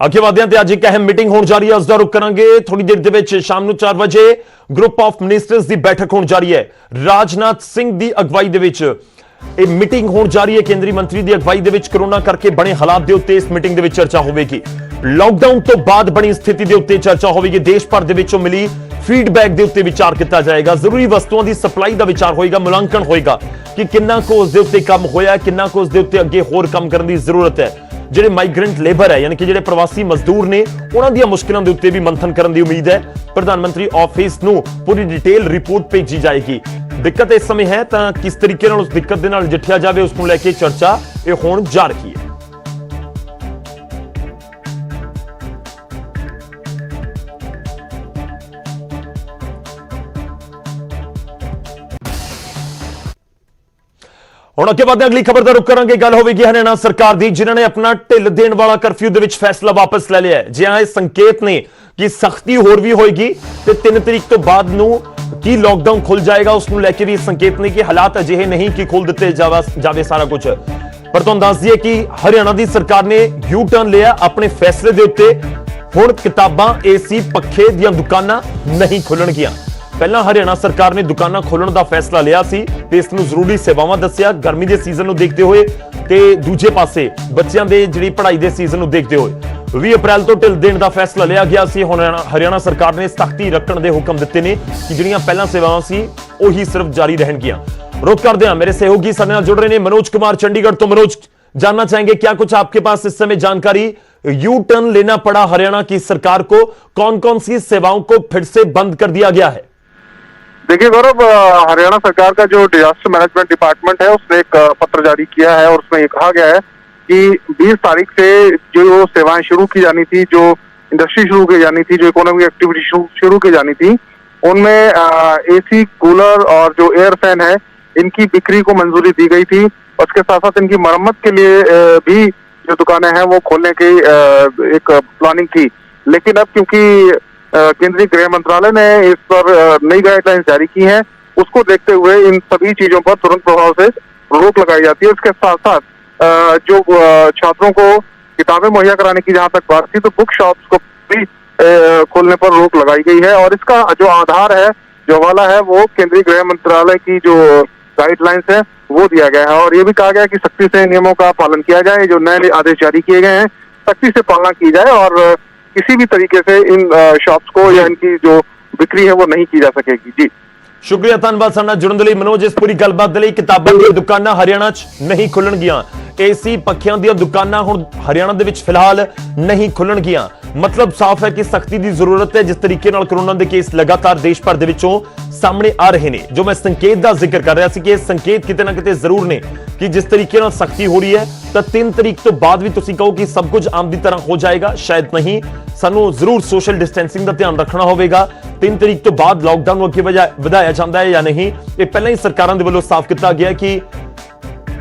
ਅੱਗੇ ਵਧਦੇ ਹਾਂ ਤੇ ਅੱਜ ਇੱਕ ਅਹਿਮ ਮੀਟਿੰਗ ਹੋਣ ਜਾ ਰਹੀ ਹੈ, ਉਸ ਦਾ ਰੁਖ ਕਰਾਂਗੇ ਥੋੜੀ ਦੇਰ ਦੇ ਵਿੱਚ। ਸ਼ਾਮ ਨੂੰ 4 ਵਜੇ ਗਰੁੱਪ ਆਫ ਮਿਨਿਸਟਰਸ ਦੀ ਬੈਠਕ ਹੋਣ ਜਾ ਰਹੀ ਹੈ। ਰਾਜਨਾਥ ਸਿੰਘ ਦੀ ਅਗਵਾਈ ਦੇ ਵਿੱਚ ਇਹ ਮੀਟਿੰਗ ਹੋਣ ਜਾ ਰਹੀ ਹੈ। ਕੇਂਦਰੀ ਮੰਤਰੀ ਦੀ ਅਗਵਾਈ ਦੇ ਵਿੱਚ ਕਰੋਨਾ ਕਰਕੇ ਬਣੇ ਹਾਲਾਤ ਦੇ ਉੱਤੇ ਇਸ ਮੀਟਿੰਗ ਦੇ ਵਿੱਚ ਚਰਚਾ ਹੋਵੇਗੀ। ਲਾਕਡਾਊਨ ਤੋਂ ਬਾਅਦ ਬਣੀ ਸਥਿਤੀ ਦੇ ਉੱਤੇ ਚਰਚਾ ਹੋਵੇਗੀ। ਦੇਸ਼ ਭਰ ਦੇ ਵਿੱਚੋਂ ਮਿਲੀ ਫੀਡਬੈਕ ਦੇ ਉੱਤੇ ਵਿਚਾਰ ਕੀਤਾ ਜਾਏਗਾ। ਜ਼ਰੂਰੀ ਵਸਤੂਆਂ ਦੀ ਸਪਲਾਈ ਦਾ ਵਿਚਾਰ ਹੋਏਗਾ, ਮੁਲਾਂਕਣ ਹੋਏਗਾ ਕਿ ਕਿੰਨਾ ਕੁ ਉਸ ਦੇ ਉੱਤੇ ਕੰਮ ਹੋਇਆ, ਕਿੰਨਾ ਕੁ ਉਸ ਦੇ ਉੱਤੇ ਅੱਗੇ ਹੋਰ ਕੰਮ ਕਰਨ ਦੀ ਜ਼ਰੂਰਤ ਹੈ। ਜਿਹੜੇ ਮਾਈਗ੍ਰੈਂਟ ਲੇਬਰ ਹੈ, ਯਾਨੀ ਕਿ ਜਿਹੜੇ ਪ੍ਰਵਾਸੀ ਮਜ਼ਦੂਰ ਨੇ, ਉਹਨਾਂ ਦੀਆਂ ਮੁਸ਼ਕਲਾਂ ਦੇ ਉੱਤੇ ਵੀ ਮੰਥਨ ਕਰਨ ਦੀ ਉਮੀਦ ਹੈ। ਪ੍ਰਧਾਨ ਮੰਤਰੀ ਆਫਿਸ ਨੂੰ ਪੂਰੀ ਡਿਟੇਲ ਰਿਪੋਰਟ ਭੇਜੀ ਜਾਏਗੀ। ਦਿੱਕਤ ਇਸ ਸਮੇਂ ਹੈ ਤਾਂ ਕਿਸ ਤਰੀਕੇ ਨਾਲ ਉਸ ਦਿੱਕਤ ਦੇ ਨਾਲ ਨਜਿੱਠਿਆ ਜਾਵੇ, ਉਸ ਨੂੰ ਲੈ ਕੇ ਚਰਚਾ ਇਹ ਹੋਣ ਜਾ ਰਹੀ ਹੈ। ਹੁਣ ਅੱਗੇ ਵਧਦੇ ਅਗਲੀ ਖਬਰ ਦਾ ਰੁਖ ਕਰਾਂਗੇ। ਗੱਲ ਹੋਵੇਗੀ ਹਰਿਆਣਾ ਸਰਕਾਰ ਦੀ, ਜਿਨ੍ਹਾਂ ਨੇ ਆਪਣਾ ਢਿੱਲ ਦੇਣ ਵਾਲਾ ਕਰਫਿਊ ਦੇ ਵਿੱਚ ਫੈਸਲਾ ਵਾਪਸ ਲੈ ਲਿਆ ਹੈ। ਜਿਹਾਂ ਇਹ ਸੰਕੇਤ ਨੇ ਕਿ ਸਖਤੀ ਹੋਰ ਵੀ ਹੋਏਗੀ ਤੇ 3 ਤਰੀਕ ਤੋਂ ਬਾਅਦ ਨੂੰ ਕੀ ਲਾਕਡਾਊਨ ਖੁੱਲ ਜਾਏਗਾ, ਉਸ ਨੂੰ ਲੈ ਕੇ ਵੀ ਸੰਕੇਤ ਨੇ ਕਿ ਹਾਲਾਤ ਅਜਿਹੇ ਨਹੀਂ ਕਿ ਖੋਲ ਦਿੱਤੇ ਜਾਵੇ ਸਾਰਾ ਕੁਝ। ਪਰ ਤੁਹਾਨੂੰ ਦੱਸ ਦਈਏ ਕਿ ਹਰਿਆਣਾ ਦੀ ਸਰਕਾਰ ਨੇ ਯੂ ਟਰਨ ਲਿਆ ਆਪਣੇ ਫੈਸਲੇ ਦੇ ਉੱਤੇ। ਹੁਣ ਕਿਤਾਬਾਂ, ਏਸੀ, ਪੱਖੇ ਦੀਆਂ ਦੁਕਾਨਾਂ ਨਹੀਂ ਖੁੱਲਣਗੀਆਂ। ਪਹਿਲਾਂ ਹਰਿਆਣਾ ਸਰਕਾਰ ਨੇ ਦੁਕਾਨਾਂ ਖੋਲਣ ਦਾ ਫੈਸਲਾ ਲਿਆ ਸੀ ਤੇ ਇਸ ਨੂੰ ਜ਼ਰੂਰੀ ਸੇਵਾਵਾਂ ਦੱਸਿਆ ਗਰਮੀ ਦੇ ਸੀਜ਼ਨ ਨੂੰ ਦੇਖਦੇ ਹੋਏ, ਤੇ ਦੂਜੇ ਪਾਸੇ ਬੱਚਿਆਂ ਦੇ ਜਿਹੜੀ ਪੜ੍ਹਾਈ ਦੇ ਸੀਜ਼ਨ ਨੂੰ ਦੇਖਦੇ ਹੋਏ 20 ਅਪ੍ਰੈਲ ਤੋਂ ਢਿੱਲ ਦੇਣ ਦਾ ਫੈਸਲਾ ਲਿਆ ਗਿਆ ਸੀ। ਹੁਣ ਹਰਿਆਣਾ ਸਰਕਾਰ ਨੇ ਸਖਤੀ ਰੱਖਣ ਦੇ ਹੁਕਮ ਦਿੱਤੇ ਨੇ ਕਿ ਜਿਹੜੀਆਂ ਪਹਿਲਾਂ ਸੇਵਾਵਾਂ ਸੀ ਉਹੀ ਸਿਰਫ ਜਾਰੀ ਰਹਿਣਗੀਆਂ। रुक करते हैं, मेरे सहयोगी सर जुड़ रहे हैं मनोज कुमार चंडीगढ़। तो मनोज, जानना चाहेंगे क्या कुछ आपके पास इस समय जानकारी, यू टर्न लेना पड़ा हरियाणा की सरकार को, कौन कौन सी सेवाओं को फिर से बंद कर दिया गया है? देखिए गौरव, हरियाणा सरकार का जो डिजास्टर मैनेजमेंट डिपार्टमेंट है उसने एक पत्र जारी किया है और उसमें ये कहा गया है कि 20 तारीख से जो सेवाएं शुरू की जानी थी, जो इंडस्ट्री शुरू की जानी थी, जो इकोनॉमिक एक्टिविटी शुरू की जानी थी, उनमें एसी, कूलर और जो एयर फैन है इनकी बिक्री को मंजूरी दी गई थी। उसके साथ साथ इनकी मरम्मत के लिए भी जो दुकानें हैं वो खोलने की एक प्लानिंग थी। लेकिन अब क्योंकि केंद्रीय गृह मंत्रालय ने इस पर नई गाइडलाइंस जारी की हैं, उसको देखते हुए इन सभी चीजों पर तुरंत प्रभाव से रोक लगाई जाती है। उसके साथ साथ जो छात्रों को किताबें मुहैया कराने की जहां तक बात थी, तो बुक शॉप्स को भी खोलने पर रोक लगाई गई है। और इसका जो आधार है, जो हवाला है, वो केंद्रीय गृह मंत्रालय की जो गाइडलाइंस है वो दिया गया है। और ये भी कहा गया है कि सख्ती से नियमों का पालन किया जाए, जो नए आदेश जारी किए गए हैं सख्ती से पालना की जाए और किसी भी तरीके से इन शॉप्स को या इनकी जो बिक्री है वो नहीं की जा सकेगी। जी शुक्रिया, धन्यवाद साडे नाल जुड़न दे लई मनोज। इस पूरी गलबात दे लई। किताबां दी दुकानां हरियाणा च नहीं खुलणगीਆਂ, एसी पੱਖਿਆਂ ਦੀਆਂ ਦੁਕਾਨਾਂ ਹੁਣ ਹਰਿਆਣਾ ਦੇ ਵਿੱਚ ਫਿਲਹਾਲ ਨਹੀਂ ਖੁੱਲਣਗੀਆਂ। मतलब साफ है कि सख्ती की जरूरत है। जिस तरीके नाल कोरोना के केस लगातार देश भर दे विचों सामने आ रहे हैं, जो मैं संकेत का जिक्र कर रहा सी कि संकेत किते ना किते जरूर ने कि जिस तरीके नाल सख्ती हो रही है तो 3 तरीक तो बाद भी तुसीं कहो कि सब कुछ आम की तरह हो जाएगा, शायद नहीं। सानू जरूर सोशल डिस्टेंसिंग का ध्यान रखना होगा। 3 तरीक तो बाद लॉकडाउन अगे वधाया जाता है या नहीं, ये पहले ही सरकारों के वालों साफ किया गया कि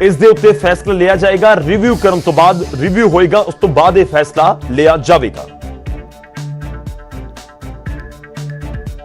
इस दे उत्ते फैसला लिया जाएगा। रिव्यू करने तो बाद रिव्यू होएगा, उस तो बाद ये फैसला लिया जाएगा।